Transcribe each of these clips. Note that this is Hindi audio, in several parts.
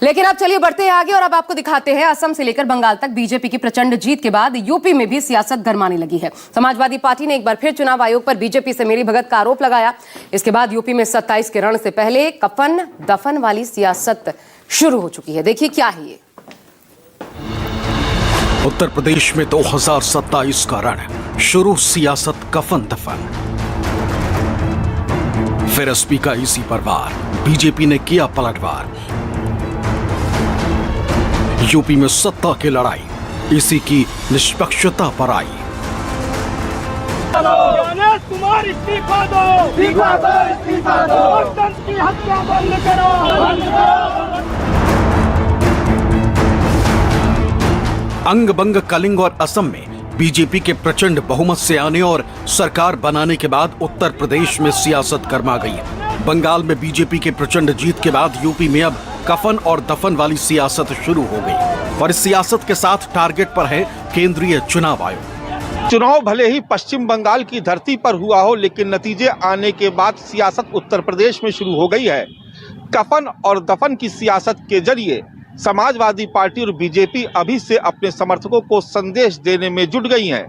लेकिन अब चलिए बढ़ते हैं आगे और अब आपको दिखाते हैं असम से लेकर बंगाल तक बीजेपी की प्रचंड जीत के बाद यूपी में भी सियासत गरमाने लगी है। समाजवादी पार्टी ने एक बार फिर चुनाव आयोग पर बीजेपी से मिलीभगत का आरोप लगाया। इसके बाद यूपी में 27 के रण से पहले कफन दफन वाली सियासत शुरू हो चुकी है। देखिए क्या है ये। उत्तर प्रदेश में 2027 का रण शुरू, सियासत कफन दफन। फिर एसपी का इसी पर वार, बीजेपी ने किया पलटवार। यूपी में सत्ता की लड़ाई, इसी की निष्पक्षता पर आई। गणेश कुमार इस्तीफा दो, इस्तीफा दो, इस्तीफा दो। लोकतंत्र की हत्या बंद करो, बंद करो। अंग बंग कलिंग और असम में बीजेपी के प्रचंड बहुमत से आने और सरकार बनाने के बाद उत्तर प्रदेश में सियासत गरमा गई है। बंगाल में बीजेपी के प्रचंड जीत के बाद यूपी में अब कफन और दफन वाली सियासत शुरू हो गई और इस सियासत के साथ टारगेट पर है केंद्रीय चुनाव आयोग। चुनाव भले ही पश्चिम बंगाल की धरती पर हुआ हो, लेकिन नतीजे आने के बाद सियासत उत्तर प्रदेश में शुरू हो गई है। कफन और दफन की सियासत के जरिए समाजवादी पार्टी और बीजेपी अभी से अपने समर्थकों को संदेश देने में जुट गई हैं।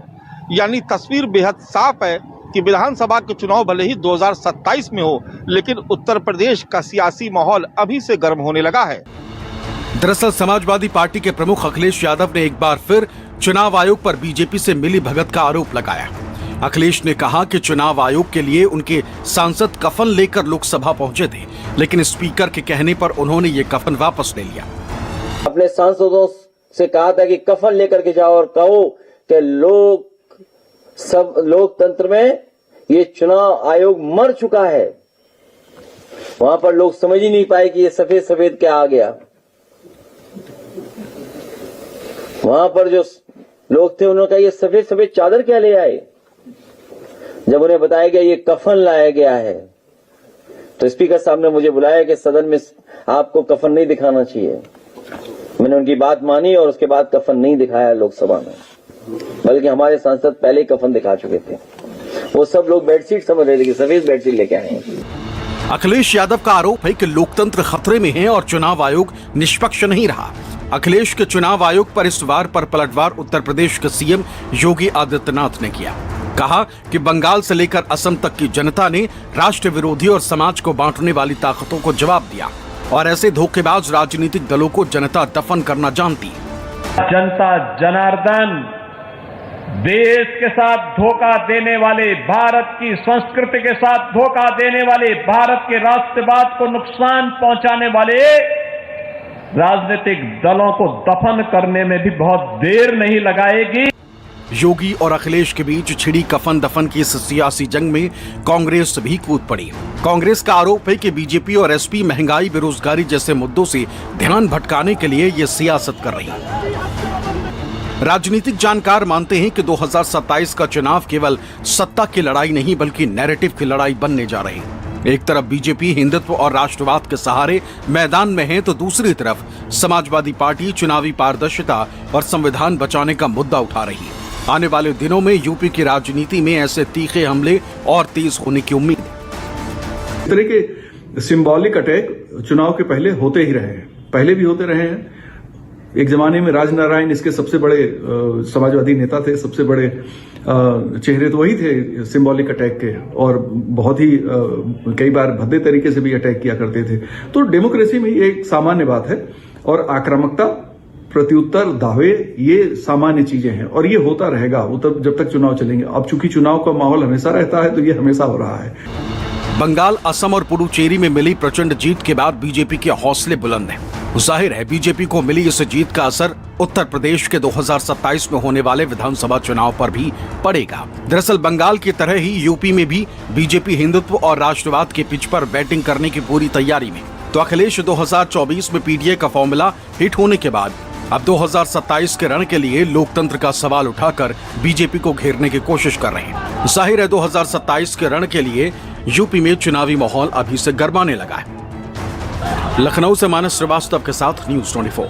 यानी तस्वीर बेहद साफ है कि विधानसभा के चुनाव भले ही 2027 में हो, लेकिन उत्तर प्रदेश का सियासी माहौल अभी से गर्म होने लगा है। दरअसल समाजवादी पार्टी के प्रमुख अखिलेश यादव ने एक बार फिर चुनाव आयोग पर बीजेपी से मिलीभगत का आरोप लगाया। अखिलेश ने कहा कि चुनाव आयोग के लिए उनके सांसद कफन लेकर लोकसभा पहुंचे थे, लेकिन स्पीकर के कहने पर उन्होंने ये कफन वापस ले लिया। अपने सांसदों से कहा था कि कफन लेकर के जाओ और कहो कि लोकतंत्र में ये चुनाव आयोग मर चुका है। वहां पर लोग समझ ही नहीं पाए कि ये सफेद सफेद क्या आ गया। वहां पर जो लोग थे उन्होंने कहा ये सफेद सफेद चादर क्या ले आए। जब उन्हें बताया गया ये कफन लाया गया है, तो स्पीकर साहब ने मुझे बुलाया कि सदन में आपको कफन नहीं दिखाना चाहिए। मैंने उनकी बात मानी और उसके बाद कफन नहीं दिखाया लोकसभा में, बल्कि हमारे सांसद पहले ही कफन दिखा चुके थे। वो सब लोग बेडशीट समझ रहे थे कि सफेद बेडशीट लेके आए हैं। अखिलेश यादव का आरोप है कि लोकतंत्र खतरे में है और चुनाव आयोग निष्पक्ष नहीं रहा। अखिलेश के चुनाव आयोग पर इस वार पर पलटवार उत्तर प्रदेश के सीएम योगी आदित्यनाथ ने किया। कहा कि बंगाल से लेकर असम तक की जनता ने राष्ट्र विरोधी और समाज को बांटने वाली ताकतों को जवाब दिया और ऐसे धोखेबाज राजनीतिक दलों को जनता दफन करना जानती है। जनता जनार्दन देश के साथ धोखा देने वाले, भारत की संस्कृति के साथ धोखा देने वाले, भारत के राष्ट्रवाद को नुकसान पहुंचाने वाले राजनीतिक दलों को दफन करने में भी बहुत देर नहीं लगाएगी। योगी और अखिलेश के बीच छिड़ी कफन दफन की इस सियासी जंग में कांग्रेस भी कूद पड़ी। कांग्रेस का आरोप है कि बीजेपी और एसपी महंगाई, बेरोजगारी जैसे मुद्दों से ध्यान भटकाने के लिए ये सियासत कर रही है। राजनीतिक जानकार मानते हैं कि 2027 का चुनाव केवल सत्ता की लड़ाई नहीं बल्कि नैरेटिव की लड़ाई बनने जा रही है। एक तरफ बीजेपी हिंदुत्व और राष्ट्रवाद के सहारे मैदान में है, तो दूसरी तरफ समाजवादी पार्टी चुनावी पारदर्शिता और संविधान बचाने का मुद्दा उठा रही है। आने वाले दिनों में यूपी की राजनीति में ऐसे तीखे हमले और तेज होने की उम्मीद है। इस तरह के सिंबॉलिक अटैक चुनाव के पहले होते ही रहे हैं, पहले भी होते रहे हैं। एक जमाने में राजनारायण इसके सबसे बड़े समाजवादी नेता थे, सबसे बड़े चेहरे तो वही थे सिंबॉलिक अटैक के, और बहुत ही कई बार भद्दे तरीके से भी अटैक किया करते थे। तो डेमोक्रेसी में ये एक सामान्य बात है और आक्रामकता, प्रत्युत्तर, दावे, ये सामान्य चीजें हैं और ये होता रहेगा जब तक चुनाव चलेंगे। अब चूंकि चुनाव का माहौल हमेशा रहता है तो ये हमेशा हो रहा है। बंगाल, असम और पुडुचेरी में मिली प्रचंड जीत के बाद बीजेपी के हौसले बुलंद हैं। जाहिर है बीजेपी को मिली इस जीत का असर उत्तर प्रदेश के 2027 में होने वाले विधानसभा चुनाव पर भी पड़ेगा। दरअसल बंगाल की तरह ही यूपी में भी बीजेपी हिंदुत्व और राष्ट्रवाद के पिच पर बैटिंग करने की पूरी तैयारी में। तो अखिलेश 2024 में पीडीए का फॉर्मूला हिट होने के बाद अब 2027 के रण के लिए लोकतंत्र का सवाल उठाकर बीजेपी को घेरने की कोशिश कर रहे हैं। जाहिर है 2027 के रण के लिए यूपी में चुनावी माहौल अभी से गरमाने लगा है। लखनऊ से मानस श्रीवास्तव के साथ न्यूज़ 24।